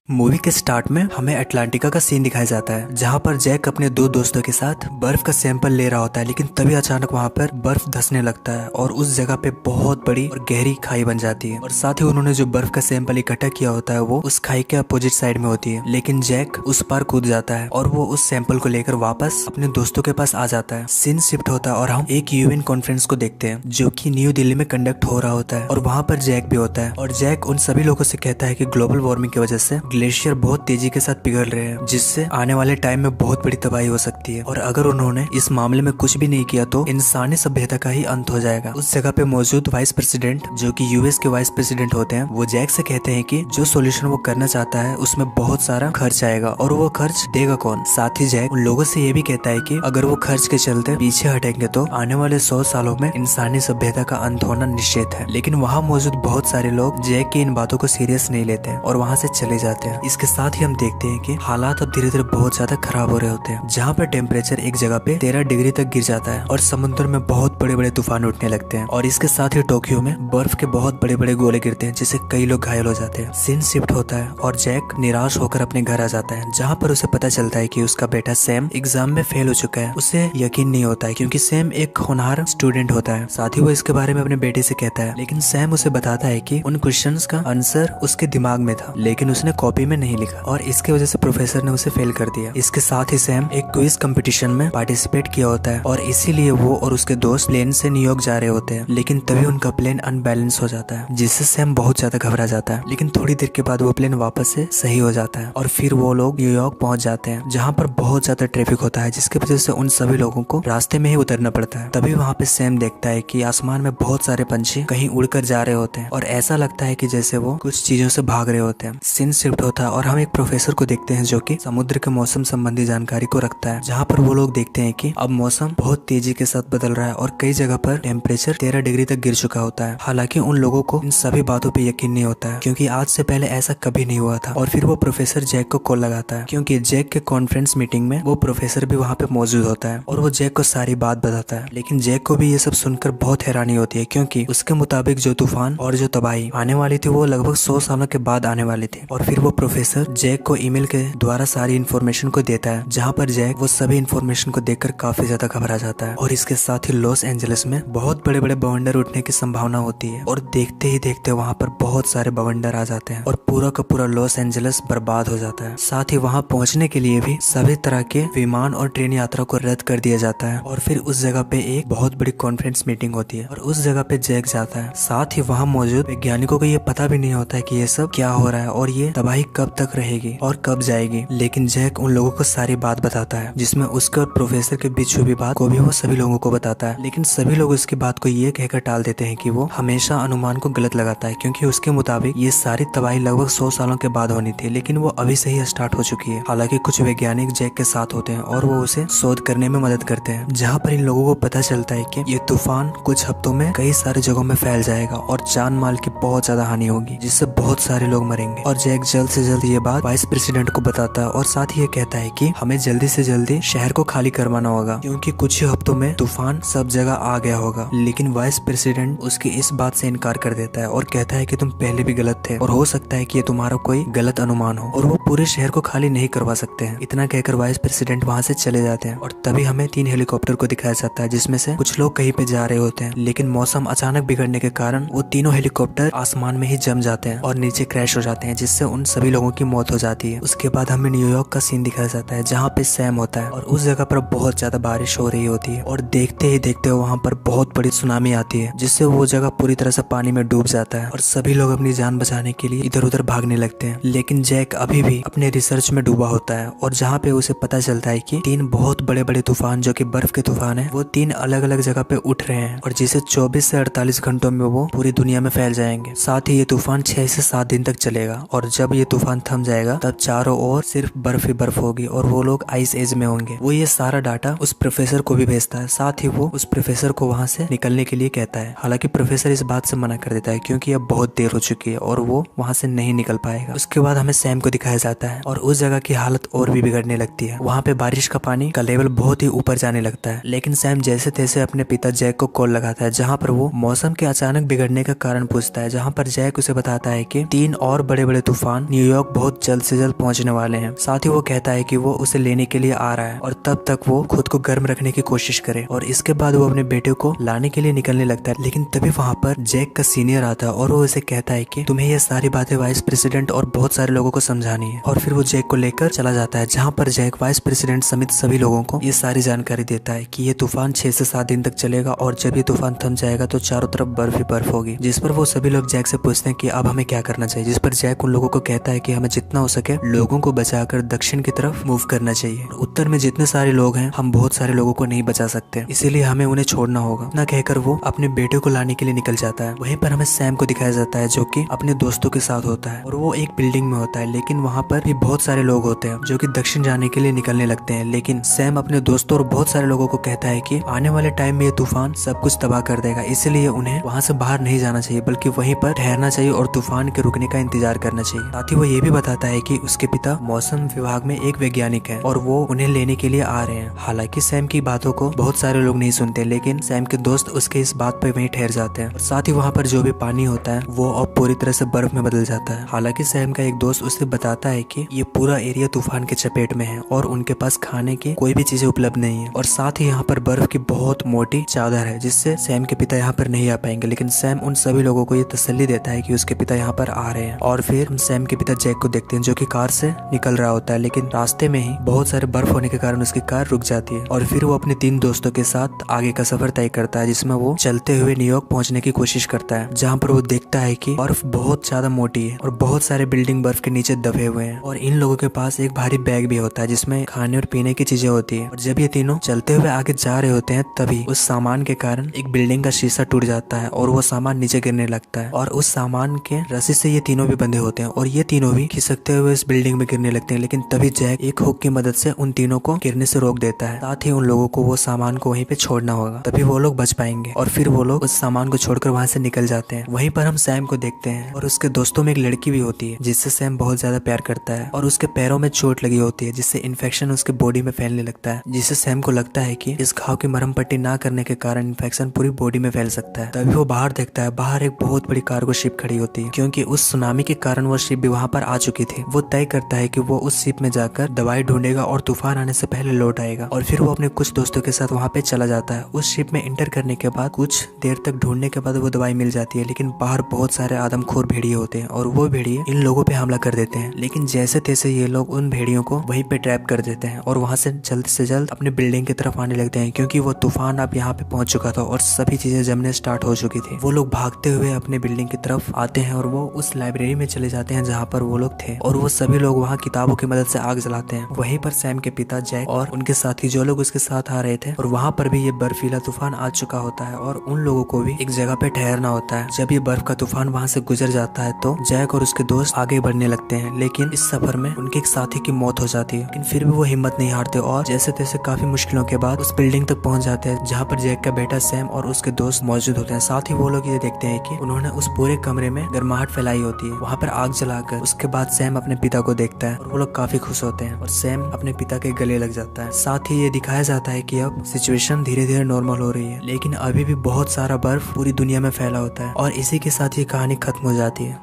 Movie के start में हमें अटलांटिका का सीन दिखाया जाता है जहाँ पर जैक अपने दो दोस्तों के साथ बर्फ का सैंपल ले रहा होता है, लेकिन तभी अचानक वहाँ पर बर्फ धंसने लगता है और उस जगह पे बहुत बड़ी और गहरी खाई बन जाती है। और साथ ही उन्होंने जो बर्फ का सैंपल इकट्ठा किया होता है वो उस खाई के अपोजिट साइड में होती है, लेकिन जैक उस पार कूद जाता है और वो उस सैंपल को लेकर वापस अपने दोस्तों के पास आ जाता है। सीन शिफ्ट होता है और हम एक यूएन कॉन्फ्रेंस को देखते हैं जो कि न्यू दिल्ली में कंडक्ट हो रहा होता है और वहाँ पर जैक भी होता है। और जैक उन सभी लोगों से कहता है कि ग्लोबल वार्मिंग की वजह से ग्लेशियर बहुत तेजी के साथ पिघल रहे हैं, जिससे आने वाले टाइम में बहुत बड़ी तबाही हो सकती है और अगर उन्होंने इस मामले में कुछ भी नहीं किया तो इंसानी सभ्यता का ही अंत हो जाएगा। उस जगह पे मौजूद वाइस प्रेसिडेंट जो कि यूएस के वाइस प्रेसिडेंट होते हैं, वो जैक से कहते हैं कि जो सॉल्यूशन वो करना चाहता है उसमें बहुत सारा खर्च आएगा और वो खर्च देगा कौन। साथ ही जैक उन लोगों से ये भी कहता है कि अगर वो खर्च के चलते पीछे हटेंगे तो आने वाले 100 सालों में इंसानी सभ्यता का अंत होना निश्चित है। लेकिन वहाँ मौजूद बहुत सारे लोग जैक की इन बातों को सीरियस नहीं लेते हैं और वहाँ से चले जाते हैं। इसके साथ ही हम देखते हैं कि हालात अब धीरे धीरे बहुत ज्यादा खराब हो रहे होते हैं, जहाँ पर टेम्परेचर एक जगह पे 13 डिग्री तक गिर जाता है और समुद्र में बहुत बड़े बड़े तूफान उठने लगते हैं। और इसके साथ ही टोक्यो में बर्फ के बहुत बड़े बड़े गोले गिरते हैं जिससे कई लोग घायल हो जाते हैं। सीन शिफ्ट होता है और जैक निराश होकर अपने घर आ जाता है, जहाँ पर उसे पता चलता है कि उसका बेटा सैम एग्जाम में फेल हो चुका है। उसे यकीन नहीं होता है क्योंकि सैम एक होनहार स्टूडेंट होता है। साथ ही वो इसके बारे में अपने बेटे से कहता है, लेकिन सैम उसे बताता है कि उन क्वेश्चंस का आंसर उसके दिमाग में था लेकिन उसने कॉपी में नहीं लिखा और इसके वजह से प्रोफेसर ने उसे फेल कर दिया। इसके साथ ही सैम एक क्विज कंपटीशन में पार्टिसिपेट किया होता है और इसीलिए वो और उसके दोस्त प्लेन से न्यूयॉर्क जा रहे होते हैं, लेकिन तभी उनका प्लेन अनबैलेंस हो जाता है जिससे सैम बहुत ज्यादा घबरा जाता है। लेकिन थोड़ी देर के बाद वो प्लेन वापस से सही हो जाता है और फिर वो लोग न्यूयॉर्क पहुंच जाते हैं, जहाँ पर बहुत ज्यादा ट्रैफिक होता है जिसकी वजह से उन सभी लोगों को रास्ते में ही उतरना पड़ता है। तभी वहाँ पे सैम देखता है कि आसमान में बहुत सारे पंछी कहीं उड़कर जा रहे होते हैं और ऐसा लगता है कि जैसे वो कुछ चीजों से भाग रहे होते हैं। सीन शिफ्ट होता है और हम एक प्रोफेसर को देखते हैं जो कि समुद्र के मौसम संबंधी जानकारी को रखता है, जहाँ पर वो लोग देखते हैं कि अब मौसम बहुत तेजी के साथ बदल रहा है और कई जगह पर टेम्परेचर 13 डिग्री तक गिर चुका होता है। हालांकि उन लोगों को इन सभी बातों पे यकीन नहीं होता है क्योंकि आज से पहले ऐसा कभी नहीं हुआ था। और फिर वो प्रोफेसर जैक को कॉल लगाता है क्योंकि जैक के कॉन्फ्रेंस मीटिंग में वो प्रोफेसर भी वहाँ पे मौजूद होता है और वो जैक को सारी बात बताता है। लेकिन जैक को भी ये सब सुनकर बहुत हैरानी होती है क्योंकि उसके मुताबिक जो तूफान और जो तबाही आने वाली थी वो लगभग 100 सालों के बाद आने वाली थी। और फिर वो प्रोफेसर जैक को ईमेल के द्वारा सारी इन्फॉर्मेशन को देता है, जहाँ पर जैक वो सभी इन्फॉर्मेशन को देखकर काफी ज्यादा घबरा जाता है। और इसके साथ ही लॉस एंजलिस में बहुत बड़े बड़े बवंडर उठने की संभावना होती है और देखते ही देखते वहाँ पर बहुत सारे बवंडर आ जाते हैं और पूरा का पूरा लॉस एंजलिस बर्बाद हो जाता है। साथ ही वहाँ पहुँचने के लिए भी सभी तरह के विमान और ट्रेन यात्रा को रद्द कर दिया जाता है और फिर उस जगह पे एक बहुत बड़ी कॉन्फ्रेंस मीटिंग होती है और उस जगह पे जैक जाता है। साथ ही वहाँ मौजूद वैज्ञानिकों को ये पता भी नहीं होता है कि ये सब क्या हो रहा है और ये तबाही कब तक रहेगी और कब जाएगी। लेकिन जैक उन लोगों को सारी बात बताता है, जिसमें उसके और प्रोफेसर के बीच हुई बात को भी वो सभी लोगों को बताता है। लेकिन सभी लोग उसकी बात को ये कहकर टाल देते हैं कि वो हमेशा अनुमान को गलत लगाता है क्योंकि उसके मुताबिक ये सारी तबाही लगभग 100 सालों के बाद होनी थी, लेकिन वो अभी से ही स्टार्ट हो चुकी है। हालांकि कुछ वैज्ञानिक जैक के साथ होते हैं और वो उसे शोध करने में मदद करते हैं, जहाँ पर इन लोगों को पता चलता है कि ये तूफान कुछ हफ्तों में कई सारे जगहों में फैल जाएगा और जान माल की बहुत ज्यादा हानि होगी, जिससे बहुत सारे लोग मरेंगे। और जैक जल्द से जल्द ये बात वाइस प्रेसिडेंट को बताता है और साथ ही ये कहता है कि हमें जल्दी से जल्दी शहर को खाली करवाना होगा क्योंकि कुछ ही हफ्तों में तूफान सब जगह आ गया होगा। लेकिन वाइस प्रेसिडेंट उसकी इस बात से इनकार कर देता है और कहता है कि तुम पहले भी गलत थे और हो सकता है कि ये तुम्हारा कोई गलत अनुमान हो और वो पूरे शहर को खाली नहीं करवा सकते हैं। इतना कहकर वाइस प्रेसिडेंट वहाँ से चले जाते हैं और तभी हमें 3 हेलीकॉप्टर को दिखाया जाता है, जिसमें से कुछ लोग कहीं पे जा रहे होते हैं, लेकिन मौसम अचानक बिगड़ने के कारण वो तीनों हेलीकॉप्टर आसमान में ही जम जाते हैं और नीचे क्रैश हो जाते हैं, जिससे उन सभी लोगों की मौत हो जाती है। उसके बाद हमें न्यूयॉर्क का सीन दिखाया जाता है जहाँ पे सैम होता है और उस जगह पर बहुत ज्यादा बारिश हो रही होती है और देखते ही देखते वहाँ पर बहुत बड़ी सुनामी आती है, जिससे वो जगह पूरी तरह से पानी में डूब जाता है और सभी लोग अपनी जान बचाने के लिए इधर उधर भागने लगते हैं। लेकिन जैक अभी भी अपने रिसर्च में डूबा होता है और जहाँ पे उसे पता चलता है कि 3 बहुत बड़े बड़े तूफान जो कि बर्फ के तूफान है वो 3 अलग अलग जगह पे उठ रहे हैं और जिसे 24 से 48 घंटों में वो पूरी दुनिया में फैल जाएंगे। साथ ही ये तूफान 6 से 7 दिन तक चलेगा और जब ये तूफान थम जाएगा तब चारों ओर सिर्फ बर्फ ही बर्फ होगी और वो लोग आइस एज में होंगे। वो ये सारा डाटा उस प्रोफेसर को भी भेजता है, साथ ही वो उस प्रोफेसर को वहाँ से निकलने के लिए कहता है। हालांकि प्रोफेसर इस बात से मना कर देता है क्योंकि अब बहुत देर हो चुकी है और वो वहाँ से नहीं निकल पाएगा। उसके बाद हमें सैम को दिखाया जाता है और उस जगह की हालत और भी बिगड़ने लगती है। वहाँ पे बारिश का पानी का लेवल बहुत ही ऊपर जाने लगता है, लेकिन सैम जैसे तैसे अपने पिता जैक को कॉल लगाता है, जहाँ पर वो मौसम के अचानक बिगड़ने का कारण पूछता है, जहाँ पर जैक उसे बताता है कि 3 और बड़े बड़े तूफान न्यूयॉर्क बहुत जल्द से जल्द पहुंचने वाले हैं। साथ ही वो कहता है कि वो उसे लेने के लिए आ रहा है और तब तक वो खुद को गर्म रखने की कोशिश करे, और इसके बाद वो अपने बेटे को लाने के लिए निकलने लगता है। लेकिन तभी वहाँ पर जैक का सीनियर आता है और वो उसे कहता है कि तुम्हें ये सारी बातें वाइस प्रेसिडेंट और बहुत सारे लोगों को समझानी है। और फिर वो जैक को लेकर चला जाता है, जहाँ पर जैक वाइस प्रेसिडेंट समेत सभी लोगों को ये सारी जानकारी देता है कि ये तूफान 6 से 7 दिन तक चलेगा और जब ये तूफान थम जाएगा तो चारों तरफ बर्फ ही बर्फ होगी। जिस पर वो सभी लोग जैक से पूछते हैं कि अब हमें क्या करना चाहिए, जिस पर जैक उन लोगों को कहता है कि हमें जितना हो सके लोगों को बचाकर दक्षिण की तरफ मूव करना चाहिए। उत्तर में जितने सारे लोग हैं हम बहुत सारे लोगों को नहीं बचा सकते, इसीलिए हमें उन्हें छोड़ना होगा। न कहकर वो अपने बेटे को लाने के लिए निकल जाता है। वहीं पर हमें सैम को दिखाया जाता है जो कि अपने दोस्तों के साथ होता है और वो एक बिल्डिंग में होता है, लेकिन वहाँ पर भी बहुत सारे लोग होते हैं जो कि दक्षिण जाने के लिए निकलने लगते हैं। लेकिन सैम अपने दोस्तों और बहुत सारे लोगों को कहता है कि आने वाले टाइम में ये तूफान सब कुछ तबाह कर देगा, इसलिए उन्हें वहाँ से बाहर नहीं जाना चाहिए बल्कि वहीं पर ठहरना चाहिए और तूफान के रुकने का इंतजार करना चाहिए। साथ ही वो ये भी बताता है कि उसके पिता मौसम विभाग में एक वैज्ञानिक है और वो उन्हें लेने के लिए आ रहे हैं। हालांकि सैम की बातों को बहुत सारे लोग नहीं सुनते, लेकिन सैम के दोस्त उसके इस बात पर वहीं ठहर जाते हैं। और साथ ही वहाँ पर जो भी पानी होता है वो अब पूरी तरह से बर्फ में बदल जाता है। हालांकि सैम का एक दोस्त उसे बताता है कि ये पूरा एरिया तूफान के चपेट में है और उनके पास खाने की कोई भी चीजें उपलब्ध नहीं है, और साथ ही यहाँ पर बर्फ की बहुत मोटी चादर है जिससे सैम के पिता यहाँ पर नहीं आ पाएंगे। लेकिन सैम उन सभी लोगों को ये तसल्ली देता है कि उसके पिता यहाँ पर आ रहे हैं। और फिर हम सैम के पिता जैक को देखते हैं जो कि कार से निकल रहा होता है, लेकिन रास्ते में ही बहुत सारे बर्फ होने के कारण उसकी कार रुक जाती है। और फिर वो अपने 3 दोस्तों के साथ आगे का सफर तय करता है, जिसमें वो चलते हुए न्यूयॉर्क पहुंचने की कोशिश करता है, जहाँ पर वो देखता है कि बर्फ बहुत ज्यादा मोटी है और बहुत सारे बिल्डिंग बर्फ के नीचे दबे हुए हैं। और इन लोगों के पास एक भारी बैग भी होता है जिसमें खाने और पीने की चीजें होती है। और जब ये तीनों चलते हुए आगे जा रहे होते हैं तभी उस सामान के कारण एक बिल्डिंग का शीशा टूट जाता है और वो सामान नीचे गिरने लगता है, और उस सामान के रस्सी से ये तीनों भी बंधे होते हैं और ये तीनों भी खिसकते हुए इस बिल्डिंग में गिरने लगते हैं। लेकिन तभी जैक एक हुक की मदद से उन तीनों को गिरने से रोक देता है। साथ ही उन लोगों को वो सामान को वहीं पे छोड़ना होगा, तभी वो लोग बच पाएंगे। और फिर वो लोग उस सामान को छोड़कर वहां से निकल जाते हैं। वहीं पर हम सैम को देखते हैं और उसके दोस्तों में एक लड़की भी होती है जिससे सैम बहुत ज्यादा प्यार करता है, और उसके पैरों में चोट लगी होती है जिससे इन्फेक्शन उसके बॉडी में फैलने लगता है, जिससे सैम को लगता है कि इस घाव की मरहम पट्टी ना करने के कारण इन्फेक्शन पूरी बॉडी में फैल सकता है। तभी वो बाहर देखता है, बाहर एक बहुत बड़ी कार्गो शिप खड़ी होती है, क्योंकि उस सुनामी के कारण वो शिप भी वहाँ पर आ चुकी थी। वो तय करता है कि वो उस शिप में जाकर दवाई ढूंढेगा और तूफान आने से पहले लौट आएगा। और फिर वो अपने कुछ दोस्तों के साथ वहाँ पे चला जाता है। उस शिप में इंटर करने के बाद कुछ देर तक ढूंढने के बाद वो दवाई मिल जाती है, लेकिन बाहर बहुत सारे आदमखोर भेड़िए होते हैं और वो भेड़िए इन लोगों पे हमला कर देते हैं। लेकिन जैसे तैसे ये लोग उन भेड़ियों को वहीं पे ट्रैप कर देते हैं और वहाँ से जल्द अपने बिल्डिंग की तरफ आने लगते हैं, क्योंकि वो तूफान अब यहाँ पे पहुंच चुका था और सभी चीजें जमने स्टार्ट हो चुकी थी। वो लोग भागते हुए अपने बिल्डिंग की तरफ आते हैं और वो उस लाइब्रेरी में चले जाते हैं जहाँ पर वो लोग थे, और वो सभी लोग वहाँ किताबों की मदद से आग जलाते हैं। वहीं पर सैम के पिता जैक और उनके साथी जो लोग उसके साथ आ रहे थे, और वहाँ पर भी ये बर्फीला तूफान आ चुका होता है और उन लोगों को भी एक जगह पे ठहरना होता है। जब ये बर्फ का तूफान वहाँ से गुजर जाता है तो जैक और उसके दोस्त आगे बढ़ने लगते हैं, लेकिन इस सफर में उनके एक साथी की मौत हो जाती है। लेकिन फिर भी वो हिम्मत नहीं हारते और जैसे तैसे काफी मुश्किलों के बाद उस बिल्डिंग तक पहुंच जाते हैं जहाँ पर जैक का बेटा सैम और उसके दोस्त मौजूद होते हैं। साथ ही वो लोग ये देखते हैं कि उन्होंने उस पूरे कमरे में गर्माहट फैलाई होती है, वहाँ पर आग जलाकर। उसके बाद सैम अपने पिता को देखता है और वो लोग काफी खुश होते हैं और सैम अपने पिता के गले लग जाता है। साथ ही ये दिखाया जाता है कि अब सिचुएशन धीरे धीरे नॉर्मल हो रही है, लेकिन अभी भी बहुत सारा बर्फ पूरी दुनिया में फैला होता है, और इसी के साथ ये कहानी खत्म हो जाती है।